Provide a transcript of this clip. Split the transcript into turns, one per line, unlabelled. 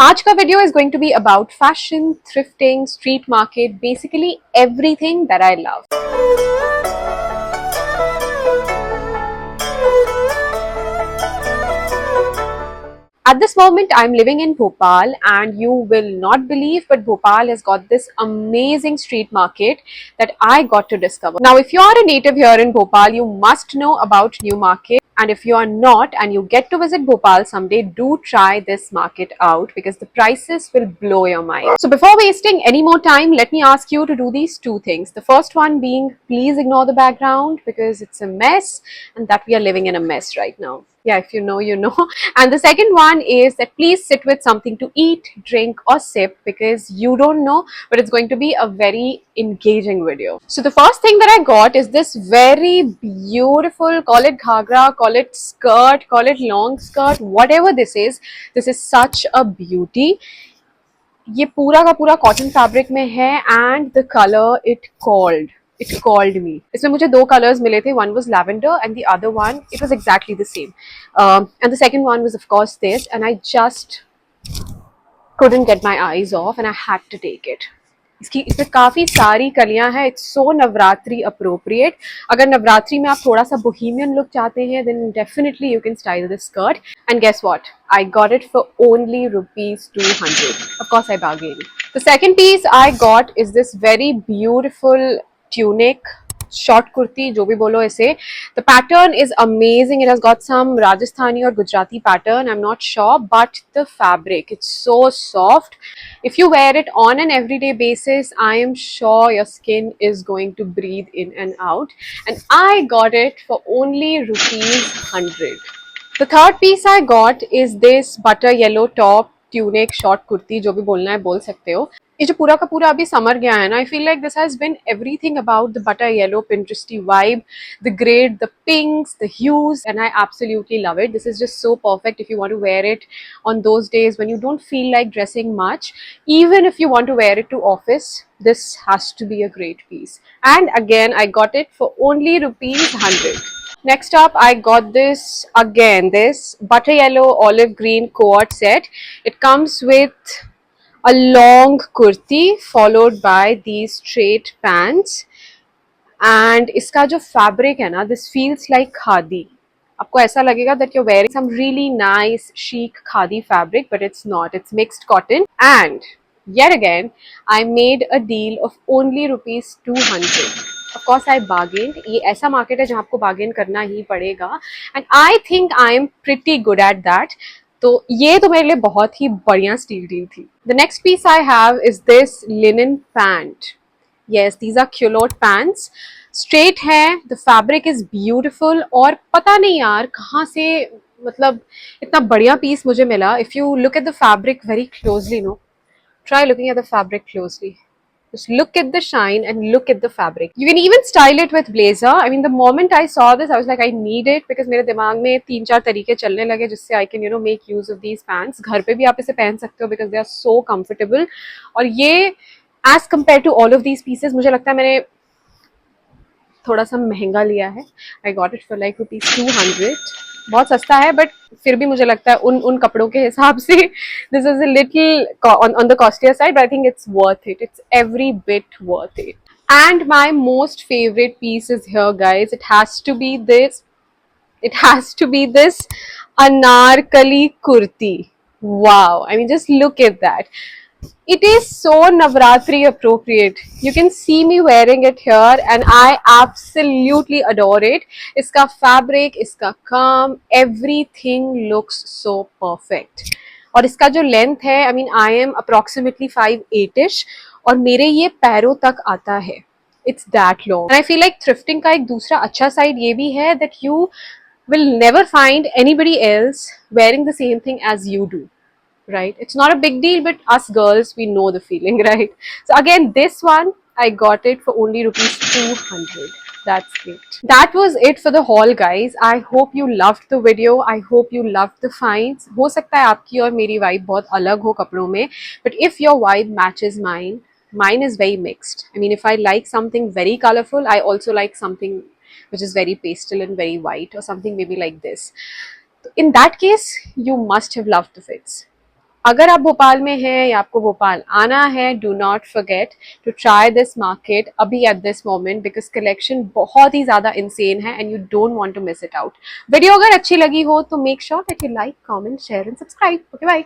आज का video is going to be about fashion, thrifting, street market, basically everything that I love. At this moment, I'm living in Bhopal, and you will not believe, but Bhopal has got this amazing street market that I got to discover. Now, if you are a native here in Bhopal, you must know about New Market. And if you are not and you get to visit Bhopal someday, do try this market out because the prices will blow your mind. So before wasting any more time, let me ask you to do these two things. The first one being, please ignore the background because it's a mess and that we are living in a mess right now. Yeah, if you know, you know. And the second one is that please sit with something to eat, drink or sip because you don't know, but it's going to be a very engaging video. So the first thing that I got is this very beautiful, call it ghagra, call it skirt, call it long skirt, whatever this is such a beauty. ये पूरा का पूरा cotton fabric में है and the colour it called me. इसमें मुझे दो colours मिले थे. One was lavender and the other one, it was exactly the same. And the second one was of course this, and I just couldn't get my eyes off and I had to take it. इसमें काफी सारी कलियां हैं. It's so Navratri appropriate. अगर नवरात्रि में आप थोड़ा सा बोहेमियन लुक चाहते हैं then definitely you can style this skirt. And guess what, I got it for only ₹200. Of course I bargain. The second piece I got is this very beautiful tunic, short kurti, जो भी बोलो इसे. The pattern is amazing. It has got some Rajasthani or Gujarati pattern. I'm not sure, but the fabric, it's so soft. If you wear it on an everyday basis, I am sure your skin is going to breathe in and out. And I got it for only ₹100. The third piece I got is this butter yellow top tunic short kurti, जो भी बोलना है बोल सकते हो. ये जो पूरा का पूरा अभी समर गया है ना, I feel like this has been everything about the butter yellow Pinteresty vibe, the grade, the pinks, the hues, and I absolutely love it. This is just so perfect if you want to wear it on those days when you don't feel like dressing much. Even if you want to wear it to office, this has to be a great piece. And again, I got it for only ₹100. Next up, I got this again, this butter yellow olive green coat set. It comes with a long kurti followed by these straight pants. And इसका जो fabric है ना, this feels like khadi. आपको ऐसा लगेगा that you're wearing some really nice chic khadi fabric, but it's not. It's mixed cotton. And yet again, I made a deal of only ₹200. Of course, I bargained. ये ऐसा market है जहाँ आपको bargain करना ही पड़ेगा. And I think I am pretty good at that. तो ये तो मेरे लिए बहुत ही बढ़िया स्टील डील थी. The next piece I have is this linen pant. Yes, these are culotte pants. Straight है, the fabric is beautiful. और पता नहीं यार कहाँ से मतलब इतना बढ़िया पीस मुझे मिला. If you look at the fabric very closely, no, try looking at the fabric closely. Just look at the shine and look at the fabric. You can even style it with blazer. I mean, the moment I saw this, I was like, I need it because मेरे दिमाग में 3-4 तरीके चलने लगे जिससे I can, make use of these pants. घर पे भी आप इसे पहन सकते हो because they are so comfortable. और ये as compared to all of these pieces, मुझे लगता है मैंने थोड़ा सा महंगा लिया है. I got it for like ₹200. बहुत सस्ता है बट फिर भी मुझे लगता है उन कपड़ों के हिसाब से this is a little on the costlier side, but I think it's worth it. It's every bit worth it. And my most favorite piece is here, guys. It has to be this anarkali kurti. Wow, I mean, just look at that. It is so Navratri appropriate. You can see me wearing it here and I absolutely adore it. Iska fabric, iska काम, everything looks so perfect. और इसका जो length है, I mean, I am approximately 5'8" और मेरे ये पैरों तक आता है. It's that long. And I feel like thrifting का एक दूसरा अच्छा side ये भी है that you will never find anybody else wearing the same thing as you do. Right? It's not a big deal, but us girls, we know the feeling, right? So again, this one, I got it for only ₹200. That's great. That was it for the haul, guys. I hope you loved the video. I hope you loved the finds. हो सकता है आपकी और मेरी vibe बहुत अलग हो कपड़ों में, but if your vibe matches mine is very mixed. I mean, if I like something very colorful, I also like something which is very pastel and very white or something maybe like this. In that case, you must have loved the fits. अगर आप भोपाल में हैं या आपको भोपाल आना है, do not forget to try this market अभी at this moment, because collection बहुत ही ज्यादा इंसेन है and you don't want to miss it out. Video अगर अच्छी लगी हो तो make sure that you like, comment, share and subscribe. Okay bye.